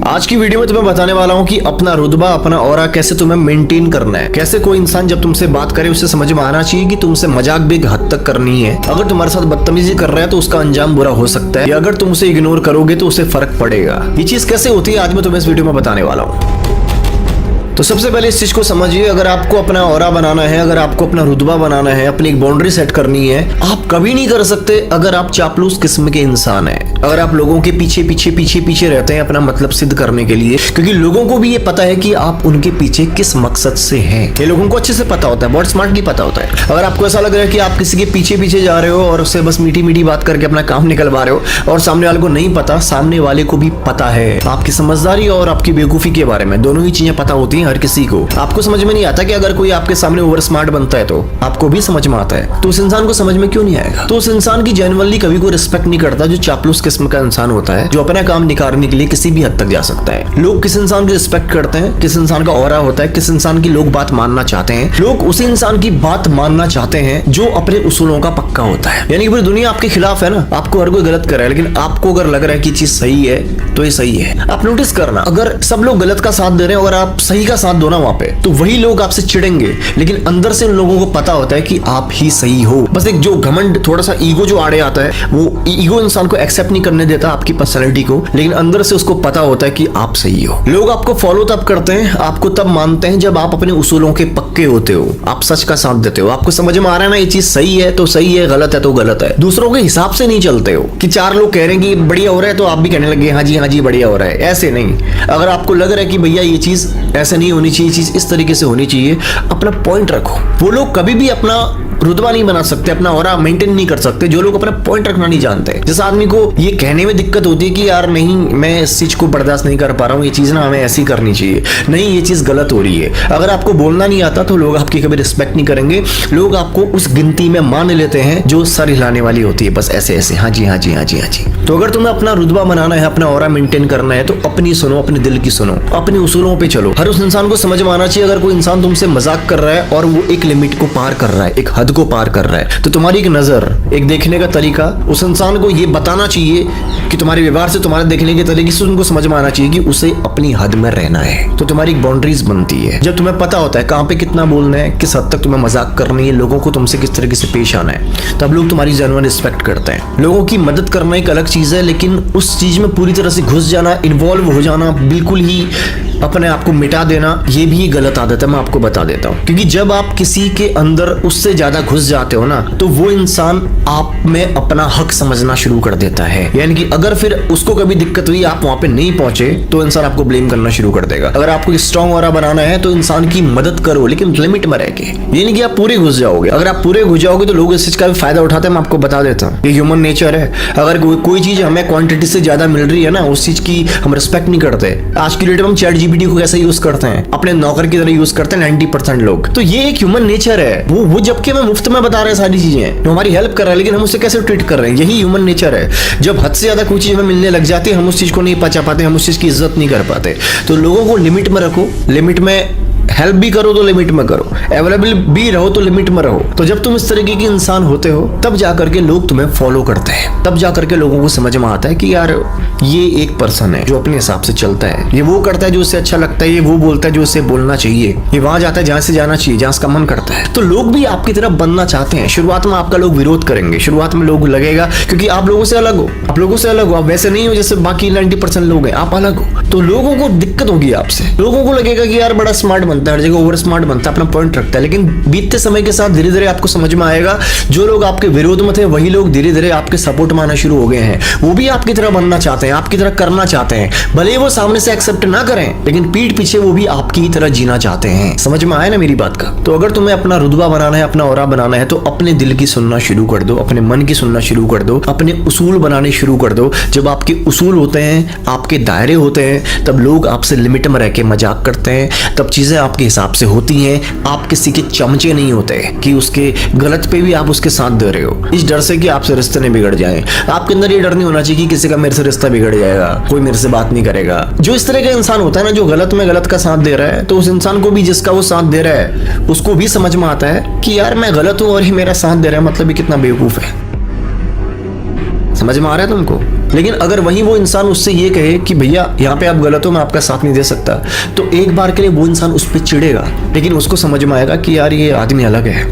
आज की वीडियो में तुम्हें बताने वाला हूँ कि अपना रुतबा, अपना ऑरा कैसे तुम्हें मेंटेन करना है। कैसे कोई इंसान जब तुमसे बात करे उसे समझ में आना चाहिए कि तुमसे मजाक भी एक हद तक करनी है। अगर तुम्हारे साथ बदतमीजी कर रहा है तो उसका अंजाम बुरा हो सकता है, या अगर तुम उसे इग्नोर करोगे तो उसे फर्क पड़ेगा। ये चीज कैसे होती है आज मैं तुम्हें इस वीडियो में बताने वाला हूँ। तो सबसे पहले इस चीज को समझिए, अगर आपको अपना ऑरा बनाना है, अगर आपको अपना रुतबा बनाना है, अपनी एक बाउंड्री सेट करनी है, आप कभी नहीं कर सकते अगर आप चापलूस किस्म के इंसान हैं। अगर आप लोगों के पीछे पीछे पीछे पीछे रहते हैं अपना मतलब सिद्ध करने के लिए, क्योंकि लोगों को भी ये पता है कि आप उनके पीछे किस मकसद से हैं। ये लोगों को अच्छे से पता होता है, बहुत स्मार्टली पता होता है। अगर आपको ऐसा लग रहा है कि आप किसी के पीछे पीछे जा रहे हो और उससे बस मीठी मीठी बात करके अपना काम निकलवा रहे हो और सामने वाले को नहीं पता, सामने वाले को भी पता है आपकी समझदारी और आपकी बेवकूफी के बारे में। दोनों ही चीजें पता होती हैं हर किसी को। आपको समझ में नहीं आता कि अगर कोई आपके सामने ओवर स्मार्ट बनता है तो आपको भी समझ में आता है, तो उस इंसान को समझ में क्यों नहीं आएगा। तो उस इंसान की जेन्युइनली कभी कोई रिस्पेक्ट नहीं करता जो चापलूस किस्म का इंसान होता है, जो अपना काम निकालने के लिए किसी भी हद तक जा सकता है। लोग किस इंसान की रिस्पेक्ट करते हैं, किस इंसान का ऑरा होता है, किस इंसान की लोग बात मानना चाहते हैं। लोग उसी इंसान की बात मानना चाहते हैं जो अपने उसूलों का पक्का होता है। यानी कि पूरी दुनिया आपके खिलाफ है ना, आपको हर कोई गलत कर रहा है, लेकिन आपको अगर लग रहा है कि चीज सही है तो ये सही है। आप नोटिस करना, अगर सब लोग गलत का साथ दे रहे हैं और आप सही का साथ दो ना वहां पे, तो वही लोग आपसे चिढ़ेंगे, लेकिन अंदर से उन लोगों को पता होता है कि आप ही सही हो। बस एक जो घमंड, थोड़ा सा ईगो जो आड़े आता है, वो ईगो इंसान को एक्सेप्ट नहीं करने देता आपकी पर्सनैलिटी को, लेकिन अंदर से उसको पता होता है कि आप सही हो। लोग आपको फॉलो तब करते हैं, आपको तब मानते हैं जब आप अपने उसूलों के पक्के होते हो, आप सच का साथ देते हो, आपको समझ में आ रहा है ना ये चीज सही है तो सही है, गलत है तो गलत है। दूसरों के हिसाब से नहीं चलते हो कि चार लोग कह रहे हैं कि बढ़िया हो रहा है तो आप भी कहने लगे हाँ जी बढ़िया हो रहा है। ऐसे नहीं। अगर आपको लग रहा है कि भैया ये चीज ऐसे नहीं होनी चाहिए, चीज इस तरीके से होनी चाहिए, अपना पॉइंट रखो। वो लोग कभी भी अपना रुतबा नहीं बना सकते, अपना ऑरा मेंटेन नहीं कर सकते जो लोग अपना पॉइंट रखना नहीं जानते। जिस आदमी को ये कहने में दिक्कत होती है कि यार नहीं, मैं इस चीज को बर्दाश्त नहीं कर पा रहा हूँ, ये चीज ना हमें ऐसी करनी चाहिए, नहीं ये चीज गलत हो रही है। अगर आपको बोलना नहीं आता तो लोग आपकी कभी रिस्पेक्ट नहीं करेंगे। लोग आपको उस गिनती में मान लेते हैं जो सर हिलाने वाली होती है, बस ऐसे ऐसे हाँ जी। तो अगर तुम्हें अपना रुतबा बनाना है, अपना ऑरा मेंटेन करना है, तो अपनी सुनो, अपने दिल की सुनो, अपने उसूलों पे चलो। हर उस इंसान को समझ में आना चाहिए, अगर कोई इंसान तुमसे मजाक कर रहा है और वो एक लिमिट को पार कर रहा है, एक हद को पार कर रहा है, तो तुम्हारी एक नजर, एक देखने का तरीका उस इंसान को ये बताना चाहिए कि तुम्हारे व्यवहार से, तुम्हारे देखने के तरीके से उनको समझ में आना चाहिए कि उसे अपनी हद में रहना है। तो तुम्हारी एक बाउंड्रीज बनती है। जब तुम्हें पता होता है कहां पे कितना बोलना है, किस हद तक तुम्हें मजाक करनी है, लोगों को तुमसे किस तरीके से पेश आना है, तब लोग तुम्हारी जेन्युइन रिस्पेक्ट करते हैं। लोगों की मदद करना एक अलग चीज है, लेकिन उस चीज में पूरी तरह से घुस जाना, इन्वॉल्व हो जाना, बिल्कुल ही अपने आप को मिटा देना, ये भी गलत आदत है। मैं आपको बता देता हूँ, क्योंकि जब आप किसी के अंदर उससे ज्यादा घुस जाते हो ना, तो वो इंसान आप में अपना हक समझना शुरू कर देता है। यानी कि अगर फिर उसको कभी दिक्कत हुई, आप वहां पे नहीं पहुंचे, तो इंसान आपको ब्लेम करना शुरू कर देगा। अगर आपको स्ट्रॉन्ग ऑरा बनाना है तो इंसान की मदद करो, लेकिन लिमिट में रह के। ये नहीं कि आप पूरे घुस जाओगे। अगर आप पूरे घुस जाओगे तो लोग इस चीज का भी फायदा उठाते हैं। मैं आपको बता देता हूँ, ये ह्यूमन नेचर है। अगर कोई चीज हमें क्वांटिटी से ज्यादा मिल रही है ना, उस चीज की हम रिस्पेक्ट नहीं करते। आज की डेट में हम ChatGPT को कैसे यूज करते हैं, अपने नौकर की तरह यूज करते हैं 90% लोग। तो ये एक ह्यूमन नेचर है। वो जबकि हमें मुफ्त में बता रहे हैं सारी चीजें, जो हमारी हेल्प कर रहा है, लेकिन हम उससे कैसे ट्रीट कर रहे हैं, यही ह्यूमन नेचर है। जब हद से ज्यादा कोई चीज हमें मिलने लग जाती है, हम उस चीज को नहीं पचा पाते, हम उस चीज की इज्जत नहीं कर पाते। तो लोगों को लिमिट में रखो, लिमिट में हेल्प भी करो तो लिमिट में करो, अवेलेबल भी रहो तो लिमिट में रहो। तो जब तुम इस तरीके के इंसान होते हो, तब जाकर के लोग तुम्हें फॉलो करते हैं, तब जाकर के लोगों को समझ में आता है कि यार ये एक पर्सन है जो अपने हिसाब से चलता है, ये वो करता है जो उससे अच्छा लगता है, ये वो बोलता है जो उससे बोलना चाहिए, ये वहां जाता है जहां से जाना चाहिए, जहां उसका मन करता है। तो लोग भी आपकी तरफ बनना चाहते हैं। शुरुआत में आपका लोग विरोध करेंगे, शुरुआत में लोग लगेगा क्योंकि आप लोगों से अलग हो, आप लोगों से अलग हो, आप वैसे नहीं हो जैसे बाकी 90% लोग हैं, आप अलग हो। तो लोगों को दिक्कत होगी आपसे, लोगों को लगेगा कि यार बड़ा स्मार्ट बनता है, हर जगह ओवर स्मार्ट बनता है, अपना पॉइंट रखता है। लेकिन बीतते समय के साथ धीरे धीरे आपको समझ में आएगा, जो लोग आपके विरोध में थे वही लोग धीरे धीरे आपके सपोर्ट में आना शुरू हो गए हैं। वो भी आपकी तरह बनना चाहते हैं, आपकी तरह करना चाहते हैं। भले वो सामने से एक्सेप्ट ना करें, लेकिन पीठ पीछे वो भी आपकी तरह जीना चाहते हैं। समझ में आया ना मेरी बात का। तो अगर तुम्हें अपना रुतबा बनाना है, अपना ऑरा बनाना है, तो अपने दिल की सुनना शुरू कर दो, अपने मन की सुनना शुरू कर दो, अपने उसूल बनाने शुरू कर दो। जब आपके उसूल होते हैं, आपके दायरे होते हैं, तब लोग आपसे लिमिट में रह के मजाक करते हैं, तब चीजें आपके हिसाब से होती हैं। आप किसी के चमचे नहीं होते कि उसके गलत पे भी आप उसके साथ दे रहे हो, इस डर से कि आपसे रिश्ते नहीं बिगड़ जाए। आपके अंदर ये डर नहीं होना चाहिए कि किसी का मेरे से रिश्ता बिगड़ जाएगा, कोई मेरे से बात नहीं करेगा। जो इस तरह का इंसान होता है ना, जो गलत में गलत का साथ दे रहा है, तो उस इंसान को भी, जिसका वो साथ दे रहा है, उसको भी समझ में आता है कि यार मैं गलत हूं और ये मेरा साथ दे रहा है, मतलब ये कितना बेवकूफ है। समझ में आ रहा है तुमको? लेकिन अगर वहीं वो इंसान उससे ये कहे कि भैया यहाँ पे आप गलत हो, मैं आपका साथ नहीं दे सकता, तो एक बार के लिए वो इंसान उस पर चिढ़ेगा, लेकिन उसको समझ में आएगा कि यार ये आदमी अलग है,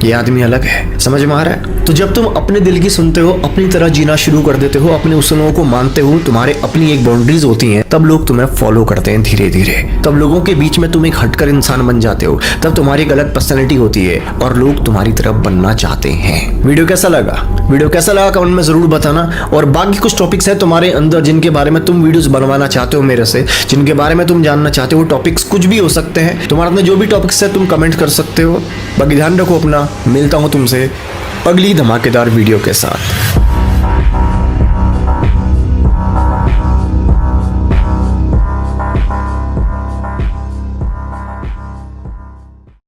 ये आदमी अलग है। समझ में आ रहा है? तो जब तुम अपने दिल की सुनते हो, अपनी तरह जीना शुरू कर देते हो, अपने उसूलों को मानते हो, तुम्हारे अपनी एक बाउंड्रीज होती हैं, तब लोग तुम्हें फॉलो करते हैं धीरे धीरे। तब लोगों के बीच में तुम एक हटकर इंसान बन जाते हो। तब तुम्हारी एक अलग पर्सनैलिटी होती है और लोग तुम्हारी तरफ बनना चाहते हैं। वीडियो कैसा लगा? वीडियो कैसा लगा कमेंट में जरूर बताना। और बाकी कुछ टॉपिक्स है तुम्हारे अंदर जिनके बारे में तुम वीडियोस बनवाना चाहते हो मेरे से, जिनके बारे में तुम जानना चाहते हो। टॉपिक्स कुछ भी हो सकते हैं, तुम्हारे अंदर जो भी टॉपिक्स है तुम कमेंट कर सकते हो। बाकी ध्यान रखो अपना। मिलता हूँ तुमसे अगली धमाकेदार वीडियो के साथ।